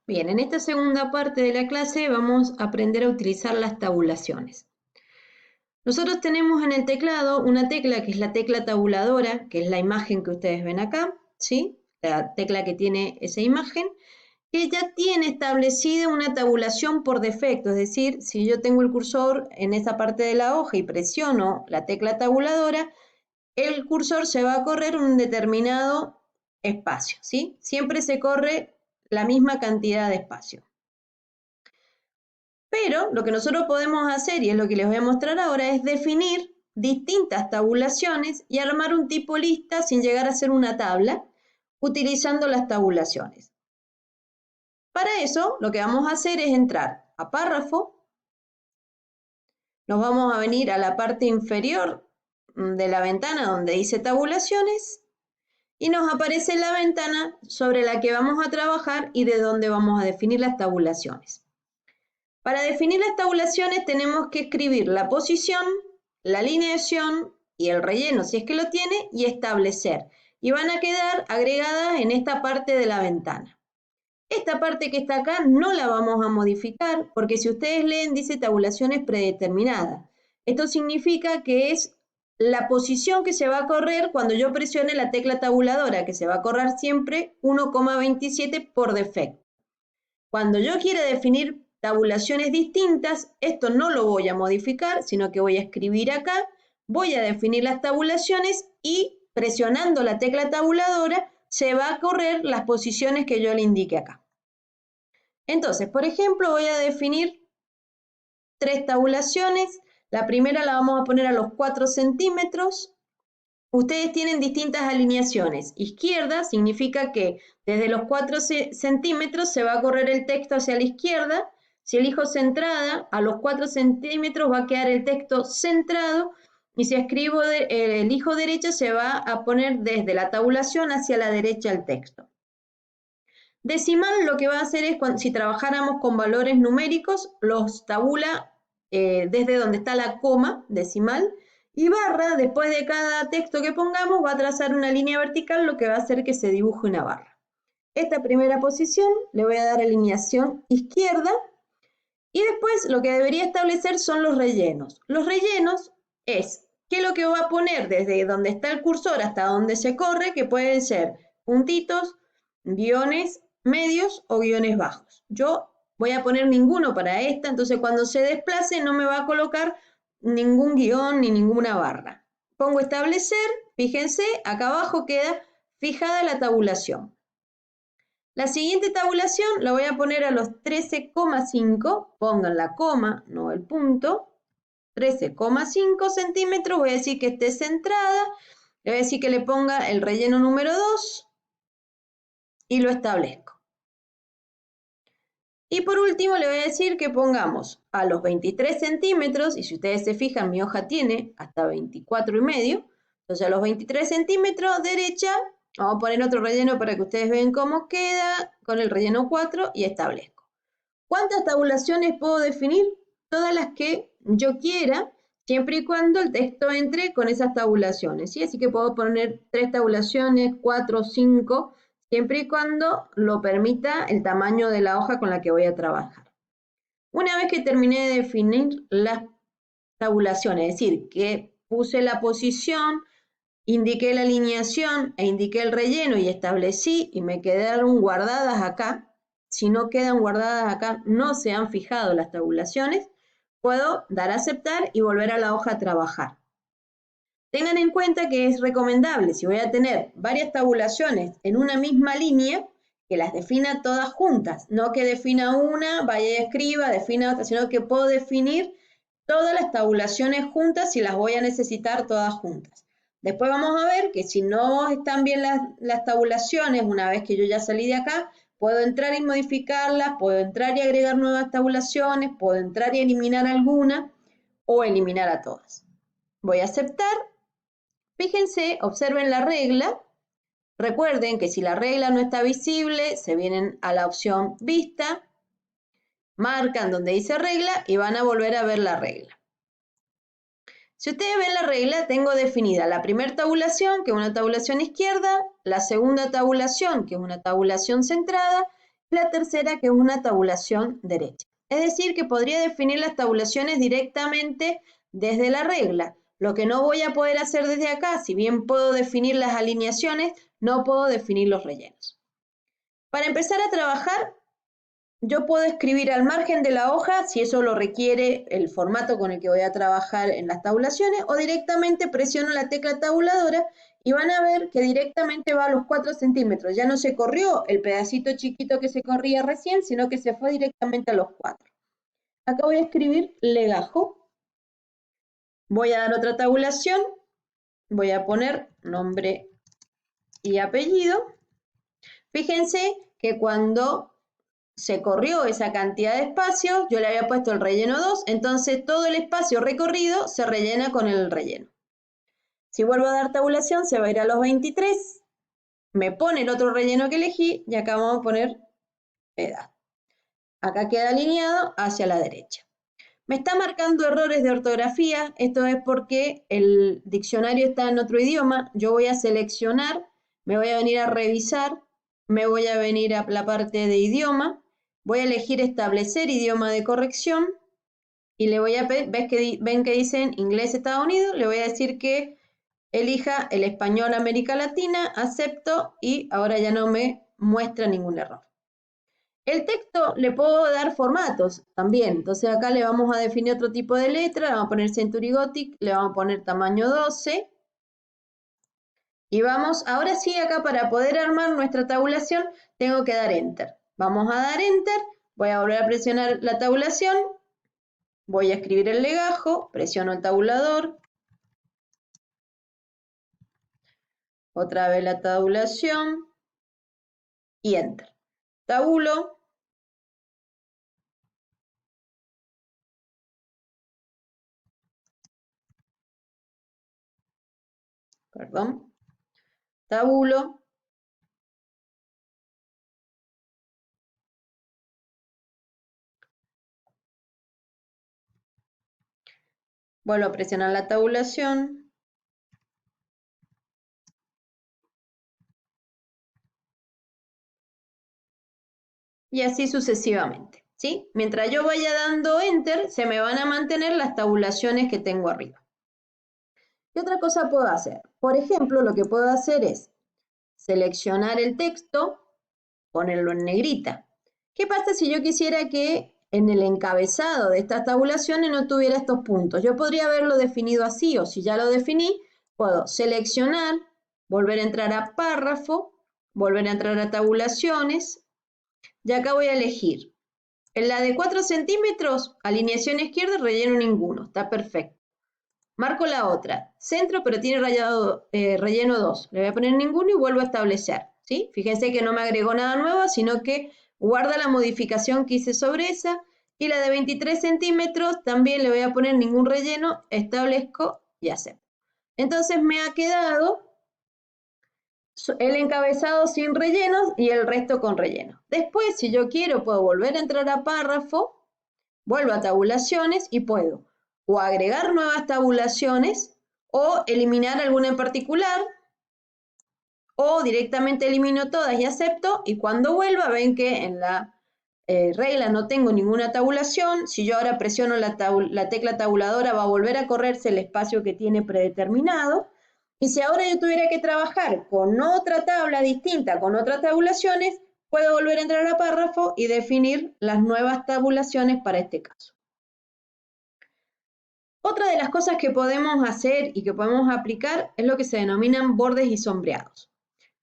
Bien, en esta segunda parte de la clase vamos a aprender a utilizar las tabulaciones. Nosotros tenemos en el teclado una tecla que es la tecla tabuladora, que es la imagen que ustedes ven acá, ¿sí? La tecla que tiene esa imagen, que ya tiene establecida una tabulación por defecto, es decir, si yo tengo el cursor en esa parte de la hoja y presiono la tecla tabuladora, el cursor se va a correr un determinado espacio, ¿sí? Siempre se corre la misma cantidad de espacio. Pero lo que nosotros podemos hacer, y es lo que les voy a mostrar ahora, es definir distintas tabulaciones y armar un tipo lista sin llegar a ser una tabla, utilizando las tabulaciones. Para eso, lo que vamos a hacer es entrar a párrafo, nos vamos a venir a la parte inferior de la ventana donde dice tabulaciones, y nos aparece la ventana sobre la que vamos a trabajar y de donde vamos a definir las tabulaciones. Para definir las tabulaciones tenemos que escribir la posición, la alineación y el relleno, si es que lo tiene, y establecer. Y van a quedar agregadas en esta parte de la ventana. Esta parte que está acá no la vamos a modificar porque si ustedes leen dice tabulaciones predeterminadas. Esto significa que es la posición que se va a correr cuando yo presione la tecla tabuladora, que se va a correr siempre 1,27 por defecto. Cuando yo quiera definir tabulaciones distintas, esto no lo voy a modificar, sino que voy a escribir acá, voy a definir las tabulaciones y presionando la tecla tabuladora se va a correr las posiciones que yo le indique acá. Entonces, por ejemplo, voy a definir 3 tabulaciones. La primera la vamos a poner a los 4 centímetros. Ustedes tienen distintas alineaciones. Izquierda significa que desde los 4 centímetros se va a correr el texto hacia la izquierda. Si elijo centrada, a los 4 centímetros va a quedar el texto centrado. Y si elijo derecha, se va a poner desde la tabulación hacia la derecha el texto. Decimal lo que va a hacer es, si trabajáramos con valores numéricos, los tabula desde donde está la coma decimal, y barra, después de cada texto que pongamos, va a trazar una línea vertical, lo que va a hacer que se dibuje una barra. Esta primera posición le voy a dar alineación izquierda, y después lo que debería establecer son los rellenos. Los rellenos es qué es lo que va a poner desde donde está el cursor hasta donde se corre, que pueden ser puntitos, guiones medios o guiones bajos. Yo voy a poner ninguno para esta, entonces cuando se desplace no me va a colocar ningún guión ni ninguna barra. Pongo establecer, fíjense, acá abajo queda fijada la tabulación. La siguiente tabulación la voy a poner a los 13,5, pongan la coma, no el punto, 13,5 centímetros, voy a decir que esté centrada, le voy a decir que le ponga el relleno número 2 y lo establezco. Y por último le voy a decir que pongamos a los 23 centímetros, y si ustedes se fijan mi hoja tiene hasta 24,5, entonces a los 23 centímetros derecha, vamos a poner otro relleno para que ustedes vean cómo queda, con el relleno 4 y establezco. ¿Cuántas tabulaciones puedo definir? Todas las que yo quiera, siempre y cuando el texto entre con esas tabulaciones, ¿sí? Así que puedo poner 3 tabulaciones, 4, 5, siempre y cuando lo permita el tamaño de la hoja con la que voy a trabajar. Una vez que terminé de definir las tabulaciones, es decir, que puse la posición, indiqué la alineación e indiqué el relleno y establecí y me quedaron guardadas acá. Si no quedan guardadas acá, no se han fijado las tabulaciones, puedo dar a aceptar y volver a la hoja a trabajar. Tengan en cuenta que es recomendable, si voy a tener varias tabulaciones en una misma línea, que las defina todas juntas, no que defina una, vaya y escriba, defina otra, sino que puedo definir todas las tabulaciones juntas si las voy a necesitar todas juntas. Después vamos a ver que si no están bien las tabulaciones, una vez que yo ya salí de acá, puedo entrar y modificarlas, puedo entrar y agregar nuevas tabulaciones, puedo entrar y eliminar alguna o eliminar a todas. Voy a aceptar. Fíjense, observen la regla. Recuerden que si la regla no está visible, se vienen a la opción vista, marcan donde dice regla y van a volver a ver la regla. Si ustedes ven la regla, tengo definida la primera tabulación, que es una tabulación izquierda, la segunda tabulación, que es una tabulación centrada, La tercera, que es una tabulación derecha. Es decir, que podría definir las tabulaciones directamente desde la regla. Lo que no voy a poder hacer desde acá, si bien puedo definir las alineaciones, no puedo definir los rellenos. Para empezar a trabajar, yo puedo escribir al margen de la hoja, si eso lo requiere el formato con el que voy a trabajar en las tabulaciones, o directamente presiono la tecla tabuladora y van a ver que directamente va a los 4 centímetros. Ya no se corrió el pedacito chiquito que se corría recién, sino que se fue directamente a los 4. Acá voy a escribir legajo. Voy a dar otra tabulación. Voy a poner nombre y apellido. Fíjense que cuando se corrió esa cantidad de espacio, yo le había puesto el relleno 2, entonces todo el espacio recorrido se rellena con el relleno. Si vuelvo a dar tabulación, se va a ir a los 23, me pone el otro relleno que elegí y acá vamos a poner edad. Acá queda alineado hacia la derecha. Me está marcando errores de ortografía, esto es porque el diccionario está en otro idioma. Yo voy a seleccionar, me voy a venir a revisar, me voy a venir a la parte de idioma, voy a elegir establecer idioma de corrección y le voy a ven que dicen inglés Estados Unidos, le voy a decir que elija el español América Latina, acepto y ahora ya no me muestra ningún error. El texto le puedo dar formatos también, entonces acá le vamos a definir otro tipo de letra, le vamos a poner Century Gothic, le vamos a poner tamaño 12 y vamos, ahora sí acá para poder armar nuestra tabulación tengo que dar Enter. Vamos a dar Enter, voy a volver a presionar la tabulación, voy a escribir el legajo, presiono el tabulador, otra vez la tabulación y Enter. Tabulo. Perdón, tabulo, vuelvo a presionar la tabulación, y así sucesivamente, ¿sí? Mientras yo vaya dando Enter, se me van a mantener las tabulaciones que tengo arriba. ¿Qué otra cosa puedo hacer? Por ejemplo, lo que puedo hacer es seleccionar el texto, ponerlo en negrita. ¿Qué pasa si yo quisiera que en el encabezado de estas tabulaciones no tuviera estos puntos? Yo podría haberlo definido así, o si ya lo definí, puedo seleccionar, volver a entrar a párrafo, volver a entrar a tabulaciones, y acá voy a elegir. En la de 4 centímetros, alineación izquierda, relleno ninguno, está perfecto. Marco la otra, centro, pero tiene relleno 2. Le voy a poner ninguno y vuelvo a establecer, ¿sí? Fíjense que no me agregó nada nuevo, sino que guarda la modificación que hice sobre esa. Y la de 23 centímetros también le voy a poner ningún relleno, establezco y acepto. Entonces me ha quedado el encabezado sin rellenos y el resto con relleno. Después, si yo quiero, puedo volver a entrar a párrafo, vuelvo a tabulaciones y puedo o agregar nuevas tabulaciones o eliminar alguna en particular o directamente elimino todas y acepto y cuando vuelva ven que en la regla no tengo ninguna tabulación. Si yo ahora presiono la tecla tabuladora va a volver a correrse el espacio que tiene predeterminado. Y si ahora yo tuviera que trabajar con otra tabla distinta, con otras tabulaciones, puedo volver a entrar a párrafo y definir las nuevas tabulaciones para este caso. Otra de las cosas que podemos hacer y que podemos aplicar es lo que se denominan bordes y sombreados.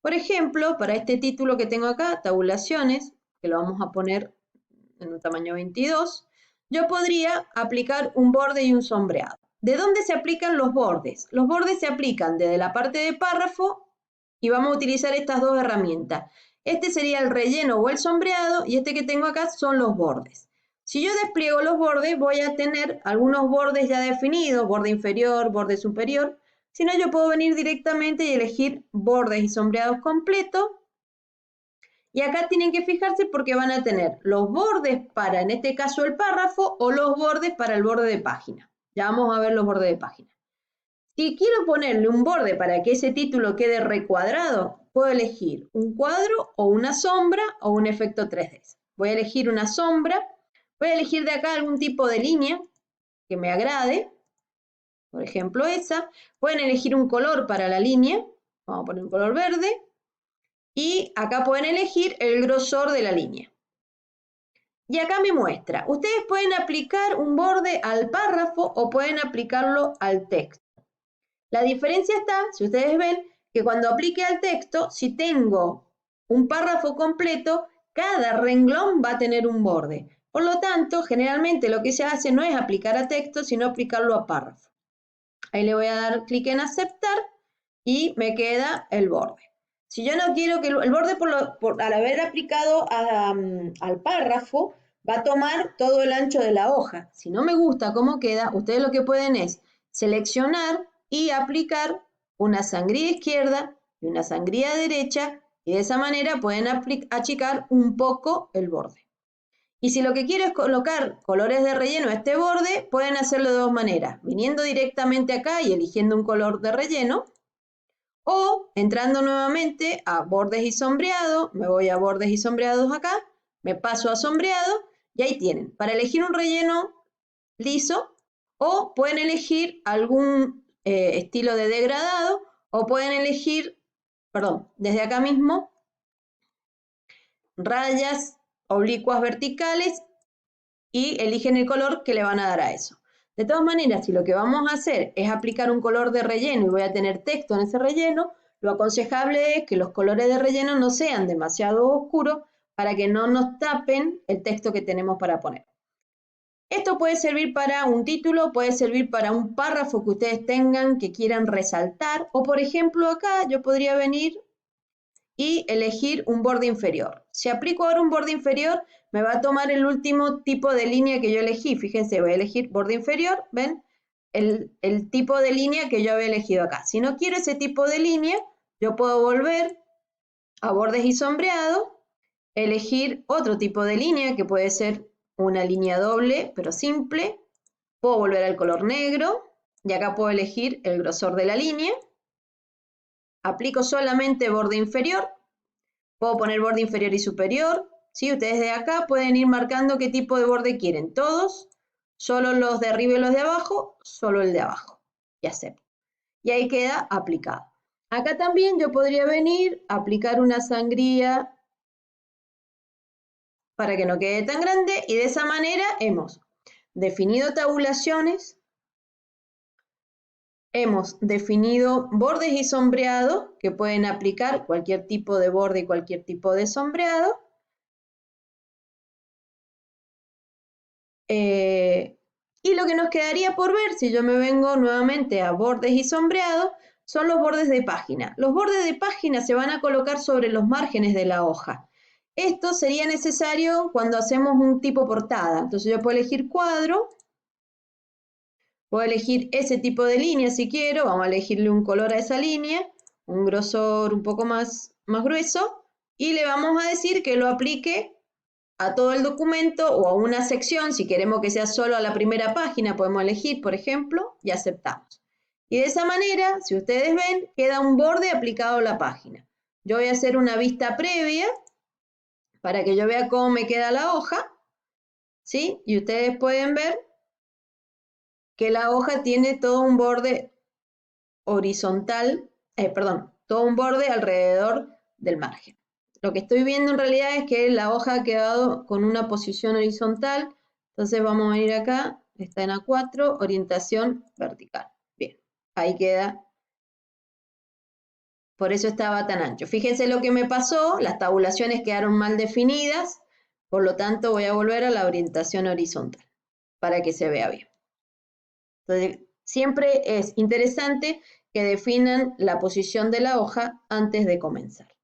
Por ejemplo, para este título que tengo acá, tabulaciones, que lo vamos a poner en un tamaño 22, yo podría aplicar un borde y un sombreado. ¿De dónde se aplican los bordes? Los bordes se aplican desde la parte de párrafo y vamos a utilizar estas dos herramientas. Este sería el relleno o el sombreado y este que tengo acá son los bordes. Si yo despliego los bordes, voy a tener algunos bordes ya definidos, borde inferior, borde superior. Si no, yo puedo venir directamente y elegir bordes y sombreados completos. Y acá tienen que fijarse porque van a tener los bordes para, en este caso, el párrafo o los bordes para el borde de página. Ya vamos a ver los bordes de página. Si quiero ponerle un borde para que ese título quede recuadrado, puedo elegir un cuadro o una sombra o un efecto 3D. Voy a elegir una sombra, voy a elegir de acá algún tipo de línea que me agrade, por ejemplo esa. Pueden elegir un color para la línea, vamos a poner un color verde, y acá pueden elegir el grosor de la línea. Y acá me muestra, ustedes pueden aplicar un borde al párrafo o pueden aplicarlo al texto. La diferencia está, si ustedes ven, que cuando aplique al texto, si tengo un párrafo completo, cada renglón va a tener un borde. Por lo tanto, generalmente lo que se hace no es aplicar a texto, sino aplicarlo a párrafo. Ahí le voy a dar clic en aceptar y me queda el borde. Si yo no quiero que el borde, al haber aplicado al párrafo, va a tomar todo el ancho de la hoja. Si no me gusta cómo queda, ustedes lo que pueden es seleccionar y aplicar una sangría izquierda y una sangría derecha, y de esa manera pueden achicar un poco el borde. Y si lo que quiero es colocar colores de relleno a este borde, pueden hacerlo de dos maneras, viniendo directamente acá y eligiendo un color de relleno, o entrando nuevamente a bordes y sombreado, me voy a bordes y sombreados acá, me paso a sombreado, y ahí tienen, para elegir un relleno liso, o pueden elegir algún estilo de degradado, o pueden elegir, perdón, desde acá mismo, rayas oblicuas verticales, y eligen el color que le van a dar a eso. De todas maneras, si lo que vamos a hacer es aplicar un color de relleno y voy a tener texto en ese relleno, lo aconsejable es que los colores de relleno no sean demasiado oscuros para que no nos tapen el texto que tenemos para poner. Esto puede servir para un título, puede servir para un párrafo que ustedes tengan que quieran resaltar, o por ejemplo acá yo podría venir y elegir un borde inferior. Si aplico ahora un borde inferior, me va a tomar el último tipo de línea que yo elegí. Fíjense, voy a elegir borde inferior, ¿ven? El tipo de línea que yo había elegido acá. Si no quiero ese tipo de línea, yo puedo volver a bordes y sombreado, elegir otro tipo de línea, que puede ser una línea doble, pero simple. Puedo volver al color negro, y acá puedo elegir el grosor de la línea. Aplico solamente borde inferior. Puedo poner borde inferior y superior, ¿sí? Ustedes de acá pueden ir marcando qué tipo de borde quieren. Todos, solo los de arriba y los de abajo, solo el de abajo. Y acepto. Y ahí queda aplicado. Acá también yo podría venir, aplicar una sangría para que no quede tan grande, y de esa manera hemos definido tabulaciones, hemos definido bordes y sombreado, que pueden aplicar cualquier tipo de borde y cualquier tipo de sombreado. Y lo que nos quedaría por ver, si yo me vengo nuevamente a bordes y sombreado, son los bordes de página. Los bordes de página se van a colocar sobre los márgenes de la hoja. Esto sería necesario cuando hacemos un tipo portada. Entonces yo puedo elegir cuadro, puedo elegir ese tipo de línea si quiero, vamos a elegirle un color a esa línea, un grosor un poco más grueso, y le vamos a decir que lo aplique a todo el documento o a una sección. Si queremos que sea solo a la primera página, podemos elegir, por ejemplo, y aceptamos. Y de esa manera, si ustedes ven, queda un borde aplicado a la página. Yo voy a hacer una vista previa para que yo vea cómo me queda la hoja, ¿sí? Y ustedes pueden ver que la hoja tiene todo un borde horizontal, todo un borde alrededor del margen. Lo que estoy viendo en realidad es que la hoja ha quedado con una posición horizontal, entonces vamos a ir acá, está en A4, orientación vertical. Bien, ahí queda, por eso estaba tan ancho. Fíjense lo que me pasó, las tabulaciones quedaron mal definidas, por lo tanto voy a volver a la orientación horizontal para que se vea bien. Entonces, siempre es interesante que definan la posición de la hoja antes de comenzar.